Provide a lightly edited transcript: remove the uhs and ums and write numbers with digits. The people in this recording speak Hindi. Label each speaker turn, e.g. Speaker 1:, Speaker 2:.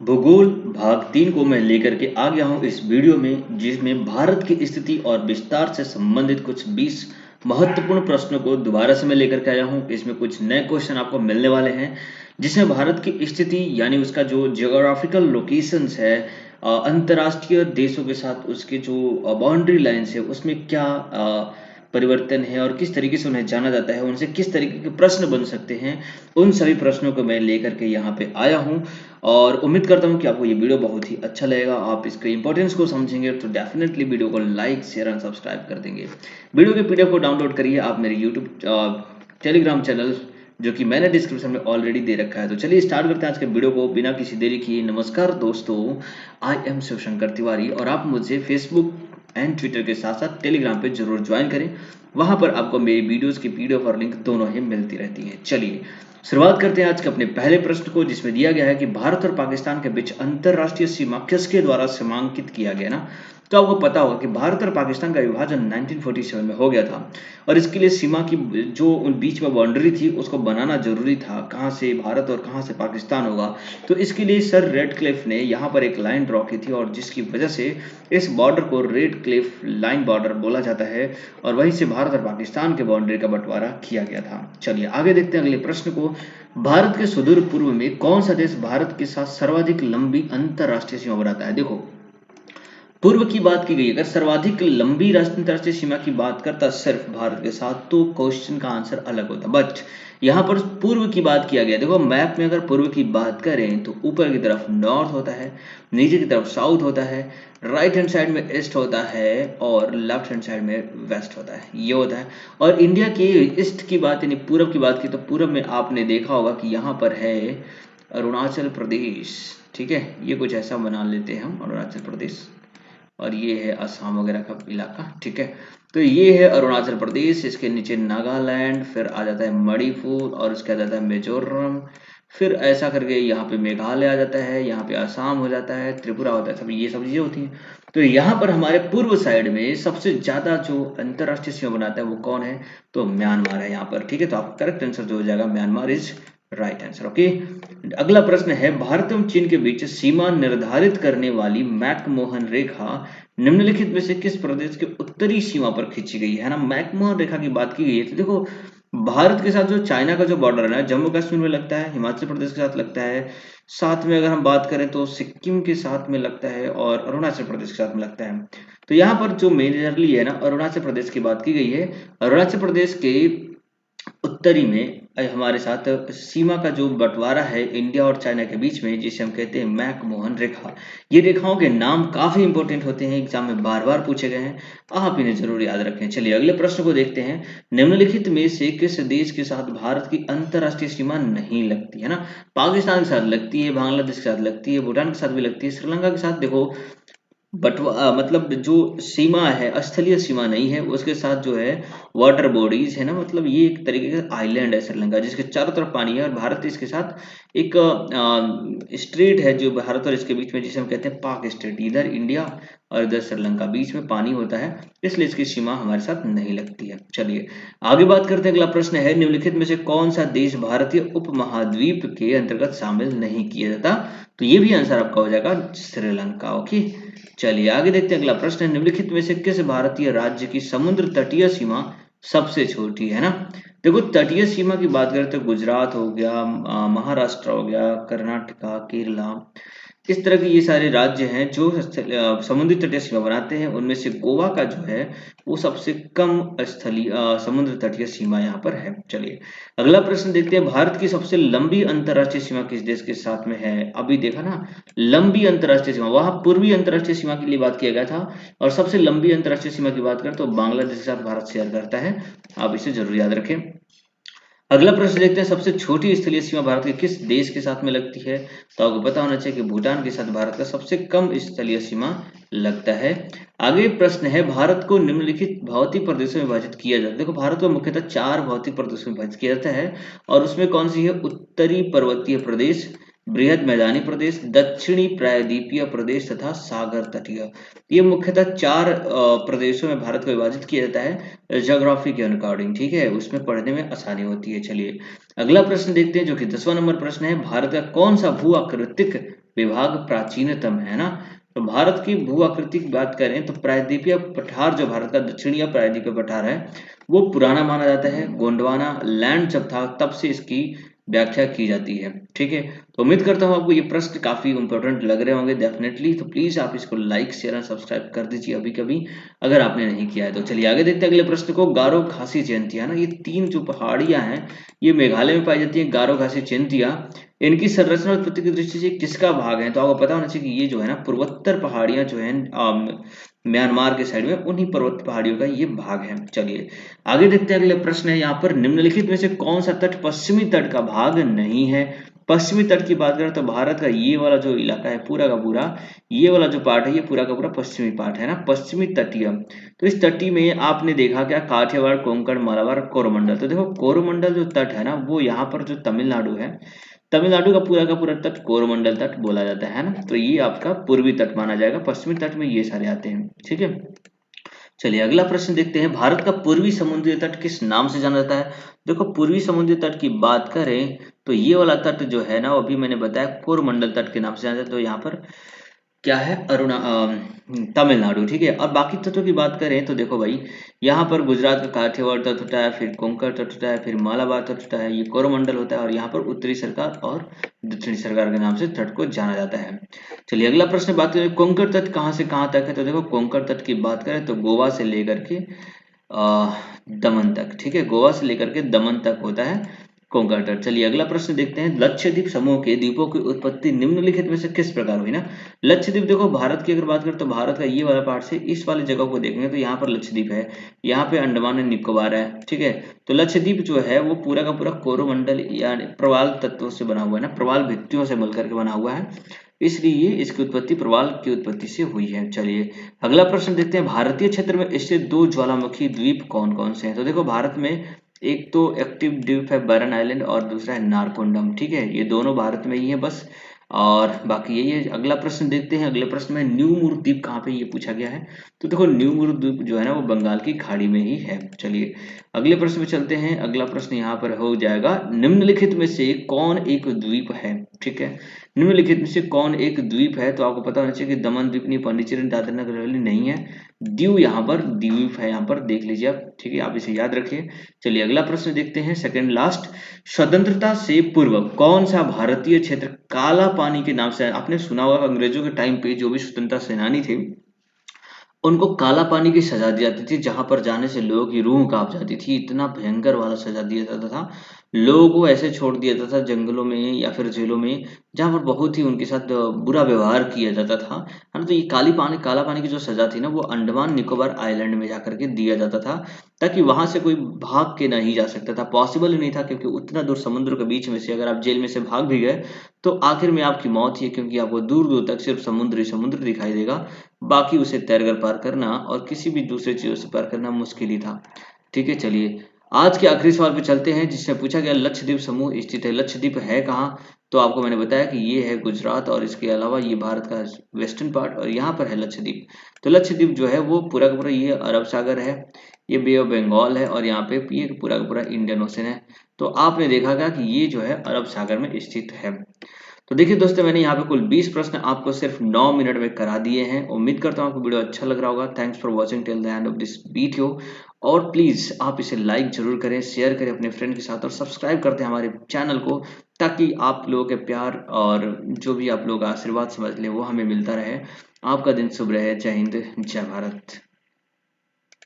Speaker 1: भूगोल भाग 3 को मैं लेकर के आ गया हूं इस वीडियो में, जिसमें भारत की स्थिति और विस्तार से संबंधित कुछ 20 महत्वपूर्ण प्रश्नों को दोबारा से मैं लेकर के आया हूं। इसमें कुछ नए क्वेश्चन आपको मिलने वाले हैं, जिसमें भारत की स्थिति यानी उसका जो जियोग्राफिकल लोकेशंस है, अंतर्राष्ट्रीय देशों के साथ उसके जो बाउंड्री लाइन्स है उसमें क्या परिवर्तन है और किस तरीके से उन्हें जाना जाता है, उनसे किस तरीके के प्रश्न बन सकते हैं, उन सभी प्रश्नों को मैं लेकर के यहाँ पे आया हूँ। और उम्मीद करता हूँ कि आपको ये वीडियो बहुत ही अच्छा लगेगा, आप इसके इंपॉर्टेंस को समझेंगे तो डेफिनेटली वीडियो को लाइक शेयर एंड सब्सक्राइब कर देंगे। वीडियो के पीडीएफ को डाउनलोड करिए आप मेरे यूट्यूब टेलीग्राम चैनल, जो कि मैंने डिस्क्रिप्शन में ऑलरेडी दे रखा है। तो चलिए स्टार्ट करते हैं आज के वीडियो को बिना किसी देरी किए। नमस्कार दोस्तों, आई एम शिवशंकर तिवारी और आप मुझे फेसबुक एंड ट्विटर के साथ साथ टेलीग्राम पे जरूर ज्वाइन करें। वहां पर आपको मेरी वीडियोस की पीडीएफ और लिंक दोनों ही मिलती रहती हैं। चलिए शुरुआत करते हैं आज के अपने पहले प्रश्न को, जिसमें दिया गया है कि भारत और पाकिस्तान के बीच अंतरराष्ट्रीय सीमा किसके द्वारा सीमांकित किया गया ना। तो आपको पता होगा कि भारत और पाकिस्तान का विभाजन 1947 में हो गया था और इसके लिए सीमा की जो उन बीच में बाउंड्री थी उसको बनाना जरूरी था, कहाँ से भारत और कहाँ से पाकिस्तान होगा। तो इसके लिए सर रेडक्लिफ ने यहाँ पर एक लाइन ड्रॉ की थी और जिसकी वजह से इस बॉर्डर को रेडक्लिफ लाइन बॉर्डर बोला जाता है और वहीं से भारत और पाकिस्तान के बाउंड्री का बंटवारा किया गया था। चलिए आगे देखते हैं अगले प्रश्न को। भारत के सुदूर पूर्व में कौन सा देश भारत के साथ सर्वाधिक लंबी अंतरराष्ट्रीय सीमा बनाता है? देखो, पूर्व की बात की गई, अगर सर्वाधिक लंबी अंतरराष्ट्रीय सीमा की बात करता सिर्फ भारत के साथ तो क्वेश्चन का आंसर अलग होता, बट यहाँ पर पूर्व की बात किया गया। देखो मैप में अगर पूर्व की बात करें तो ऊपर की तरफ नॉर्थ होता है, नीचे की तरफ साउथ होता है, राइट हैंड साइड में ईस्ट होता है और लेफ्ट हैंड साइड में वेस्ट होता है, ये होता है। और इंडिया की ईस्ट की बात यानी पूर्व की बात की तो पूर्व में आपने देखा होगा कि यहाँ पर है अरुणाचल प्रदेश। ठीक है, ये कुछ ऐसा बना लेते हैं हम, अरुणाचल प्रदेश, और ये है असम वगैरह का इलाका। ठीक है, तो ये है अरुणाचल प्रदेश, इसके नीचे नागालैंड, फिर आ जाता है मणिपुर और उसके आ जाता है मिजोरम, फिर ऐसा करके यहाँ पे मेघालय आ जाता है, यहाँ पे असम हो जाता है, त्रिपुरा होता है, सब ये सब चीजें होती हैं। तो यहाँ पर हमारे पूर्व साइड में सबसे ज्यादा जो अंतरराष्ट्रीय सीमा बनाता है वो कौन है? तो म्यांमार है यहाँ पर। ठीक है, तो आपका करेक्ट आंसर जो हो जाएगा Myanmar is right answer. Okay, अगला प्रश्न है भारत एवं चीन के बीच सीमा निर्धारित करने वाली मैकमोहन रेखा निम्नलिखित में से किस प्रदेश के उत्तरी सीमा पर खींची गई है ना। मैकमोहन रेखा की बात की गई है तो देखो, भारत के साथ जो चाइना का जो बॉर्डर है ना, जम्मू कश्मीर में लगता है, हिमाचल प्रदेश के साथ लगता है, साथ में अगर हम बात करें तो सिक्किम के साथ में लगता है और अरुणाचल प्रदेश के साथ में लगता है। तो यहाँ पर जो मेजरली है ना अरुणाचल प्रदेश की बात की गई है। अरुणाचल प्रदेश के उत्तरी में हमारे साथ सीमा का जो बंटवारा है इंडिया और चाइना के बीच में, जिसे हम कहते हैं मैकमोहन रेखा। ये रेखाओं के नाम काफी इंपॉर्टेंट होते हैं, एग्जाम में बार बार पूछे गए हैं, आप इन्हें जरूर याद रखें। चलिए अगले प्रश्न को देखते हैं। निम्नलिखित में से किस देश के साथ भारत की अंतरराष्ट्रीय सीमा नहीं लगती है ना। पाकिस्तान के साथ लगती है, बांग्लादेश के साथ लगती है, भूटान के साथ भी लगती है, श्रीलंका के साथ देखो मतलब जो सीमा है स्थलीय सीमा नहीं है, उसके साथ जो है वाटर बॉडीज है ना, मतलब ये एक तरीके का आइलैंड है श्रीलंका, जिसके चारों तरफ पानी है और भारत इसके साथ एक स्ट्रेट है जो भारत और इसके बीच में, जिसे हम कहते हैं पाक स्ट्रेट। इधर इंडिया और इधर श्रीलंका, बीच में पानी होता है, इसलिए इसकी सीमा हमारे साथ नहीं लगती है। चलिए आगे बात करते हैं। अगला प्रश्न है निम्नलिखित में से कौन सा देश भारतीय उपमहाद्वीप के अंतर्गत शामिल नहीं किया जाता? तो ये भी आंसर आपका हो जाएगा श्रीलंका। ओके, चलिए आगे देखते हैं। अगला प्रश्न है निम्नलिखित में से किस भारतीय राज्य की समुद्र तटीय सीमा सबसे छोटी है ना। देखो तटीय सीमा की बात करें तो गुजरात हो गया, महाराष्ट्र हो गया, कर्नाटका, केरला, इस तरह के ये सारे राज्य हैं जो समुद्री तटीय सीमा बनाते हैं। उनमें से गोवा का जो है वो सबसे कम स्थलीय समुद्र तटीय सीमा यहाँ पर है। चलिए अगला प्रश्न देखते हैं। भारत की सबसे लंबी अंतरराष्ट्रीय सीमा किस देश के साथ में है? अभी देखा ना, लंबी अंतरराष्ट्रीय सीमा, वहां पूर्वी अंतरराष्ट्रीय सीमा के लिए बात किया गया था और सबसे लंबी अंतरराष्ट्रीय सीमा की बात करें तो बांग्लादेश के साथ भारत शेयर करता है, आप इसे जरूर याद रखें। अगला प्रश्न देखते हैं। सबसे छोटी स्थलीय सीमा भारत के किस देश के साथ में लगती है? तो आपको पता होना चाहिए कि भूटान के साथ भारत का सबसे कम स्थलीय सीमा लगता है। आगे प्रश्न है भारत को निम्नलिखित भौतिक प्रदेशों में विभाजित किया जाता है। देखो भारत को मुख्यतः 4 भौतिक प्रदेशों में विभाजित किया जाता है और उसमें कौन सी है? उत्तरी पर्वतीय प्रदेश, बृहद मैदानी प्रदेश, दक्षिणी प्रायद्वीपीय प्रदेश तथा सागर तटीय। ये मुख्यतः 4 प्रदेशों में भारत को विभाजित किया जाता है ज्योग्राफी के अकॉर्डिंग, ठीक है, उसमें पढ़ने में आसानी होती है। चलिए अगला प्रश्न देखते हैं जो कि 10वां नंबर प्रश्न है, भारत का कौन सा भू आकृतिक विभाग प्राचीनतम है ना। तो भारत की भू आकृति की बात करें तो प्रायद्वीपीय पठार जो भारत का दक्षिणी प्रायद्वीपीय पठार है वो पुराना माना जाता है। गोंडवाना लैंड जब था तब से इसकी व्याख्या की जाती है, ठीक है। तो उम्मीद करता हूँ आपको ये प्रश्न काफी इंपॉर्टेंट लग रहे होंगे डेफिनेटली, तो प्लीज आप इसको लाइक शेयर और सब्सक्राइब कर दीजिए अभी कभी अगर आपने नहीं किया है तो। चलिए आगे देखते हैं अगले प्रश्न को। गारो खासी जयंतिया ना, ये 3 जो पहाड़ियां हैं ये मेघालय में पाई जाती है। गारो खासी जयंतिया, इनकी संरचना और उत्पत्ति की दृष्टि से किसका भाग है, तो आपको पता होना चाहिए कि ये जो है ना पूर्वोत्तर पहाड़ियां जो है म्यांमार के साइड में, उन्हीं पर्वत पहाड़ियों का ये भाग है। चलिए आगे देखते हैं अगले प्रश्न है यहाँ पर, निम्नलिखित में से कौन सा तट पश्चिमी तट का भाग नहीं है। पश्चिमी तट की बात करें तो भारत का ये वाला जो इलाका है पूरा का पूरा, ये वाला जो पार्ट है ये पूरा का पूरा पश्चिमी पार्ट है ना, पश्चिमी तटीय। तो इस तटी में आपने देखा क्या, काठियावाड़, कोंकण, मालाबार, कोरोमंडल। तो देखो कोरोमंडल जो तट है ना वो यहाँ पर जो तमिलनाडु है, तमिलनाडु का पूरा तट कोरोमंडल तट बोला जाता है ना। तो ये आपका पूर्वी तट माना जाएगा, पश्चिमी तट में ये सारे आते हैं, ठीक है। चलिए अगला प्रश्न देखते हैं, भारत का पूर्वी समुद्री तट किस नाम से जाना जाता है। देखो पूर्वी समुद्री तट की बात करें तो ये वाला तट जो है ना वो अभी मैंने बताया कोरोमंडल तट के नाम से जाना जाता है। तो यहाँ पर क्या है, तमिलनाडु, ठीक है। और बाकी तटों की बात करें तो देखो भाई, यहाँ पर गुजरात का काठियावाड़ तट होता है, फिर कोंकण तट होता है, फिर मालाबार तट होता है, ये कोरोमंडल होता है, और यहाँ पर उत्तरी सरकार और दक्षिणी सरकार के नाम से तट को जाना जाता है। चलिए अगला प्रश्न बात करें, कोंकण तट कहाँ से कहाँ तक है। तो देखो कोंकण तट की बात करें तो गोवा से लेकर के दमन तक, ठीक है, गोवा से लेकर के दमन तक होता है कोंकण तट। चलिए अगला प्रश्न देखते हैं, लक्षद्वीप समूह के द्वीपों की उत्पत्ति निम्नलिखित में से किस प्रकार हुई ना। लक्षद्वीप देखो भारत की अगर बात करें तो भारत का ये वाला पार्ट से इस वाले जगह को देखेंगे तो यहाँ पर लक्षद्वीप है, यहाँ पे अंडमान एंड निकोबार है, ठीक है। तो लक्षद्वीप जो है वो पूरा का पूरा कोरोमंडल यानी प्रवाल तत्वों से बना हुआ है ना, प्रवाल भित्तियों से मिलकर के बना हुआ है, इसलिए इसकी उत्पत्ति प्रवाल की उत्पत्ति से हुई है। चलिए अगला प्रश्न देखते हैं, भारतीय क्षेत्र में स्थित 2 ज्वालामुखी द्वीप कौन कौन से हैं। तो देखो भारत में एक तो एक्टिव द्वीप है बैरन आइलैंड और दूसरा है नारकोंडम, ठीक है, ये दोनों भारत में ही है बस, और बाकी यही है। अगला प्रश्न देखते हैं, अगले प्रश्न में न्यूमुर द्वीप कहाँ पे ये पूछा गया है। तो देखो न्यूमुर द्वीप जो है ना वो बंगाल की खाड़ी में ही है। चलिए अगले प्रश्न में चलते हैं, अगला प्रश्न यहाँ पर हो जाएगा, निम्नलिखित में से कौन एक द्वीप है, ठीक है। निम्नलिखित में से कौन एक द्वीप है, तो आपको पता होना चाहिए कि दमन द्वीप नहीं, पांडिचेरी, दादरा नगर हवेली नहीं है, दीव यहाँ पर द्वीप है, यहाँ पर देख लीजिए आप, ठीक है, आप इसे याद रखिए। चलिए अगला प्रश्न देखते हैं, सेकंड लास्ट, स्वतंत्रता से पूर्व कौन सा भारतीय क्षेत्र काला पानी के नाम से, आपने सुना होगा अंग्रेजों के टाइम पे जो भी स्वतंत्रता सेनानी थे उनको काला पानी की सजा दी जाती थी, जहां पर जाने से लोगों की रूह कांप जाती थी, इतना भयंकर वाला सजा दिया जाता था। लोगों को ऐसे छोड़ दिया जाता था जंगलों में या फिर जेलों में जहां पर बहुत ही उनके साथ बुरा व्यवहार किया जाता था, है ना। तो ये काला पानी की जो सजा थी ना वो अंडमान निकोबार आइलैंड में जाकर के दिया जाता था, ताकि वहां से कोई भाग के नहीं जा सकता था, पॉसिबल ही नहीं था, क्योंकि उतना दूर समुद्र के बीच में से अगर आप जेल में से भाग भी गए तो आखिर में आपकी मौत ही है, क्योंकि आपको दूर दूर तक सिर्फ समुद्र दिखाई देगा, बाकी उसे तैरकर पार करना और किसी भी दूसरे चीजों से पार करना मुश्किल ही था, ठीक है। चलिए आज के आखिरी सवाल पे चलते हैं, जिससे पूछा गया लक्षद्वीप समूह स्थित है, लक्षद्वीप है कहाँ। तो आपको मैंने बताया कि ये है गुजरात, और इसके अलावा ये भारत का वेस्टर्न पार्ट, और यहाँ पर है लक्षद्वीप। तो लक्षद्वीप जो है वो पूरा का पूरा ये अरब सागर है, ये बे ऑफ बंगाल है, और यहाँ पे ये पूरा का पूरा इंडियन ओशन है। तो आपने देखा क्या कि ये जो है अरब सागर में स्थित है। तो देखिए दोस्तों, मैंने यहाँ पे कुल 20 प्रश्न आपको सिर्फ 9 मिनट में करा दिए हैं। उम्मीद करता हूँ आपको वीडियो अच्छा लग रहा होगा। Thanks for watching till the end of this video, और प्लीज आप इसे लाइक जरूर करें, शेयर करें अपने फ्रेंड के साथ, और सब्सक्राइब करते हैं हमारे चैनल को, ताकि आप लोगों के प्यार और जो भी आप लोग आशीर्वाद समझ ले वो हमें मिलता रहे। आपका दिन शुभ रहे। जय हिंद, जय भारत।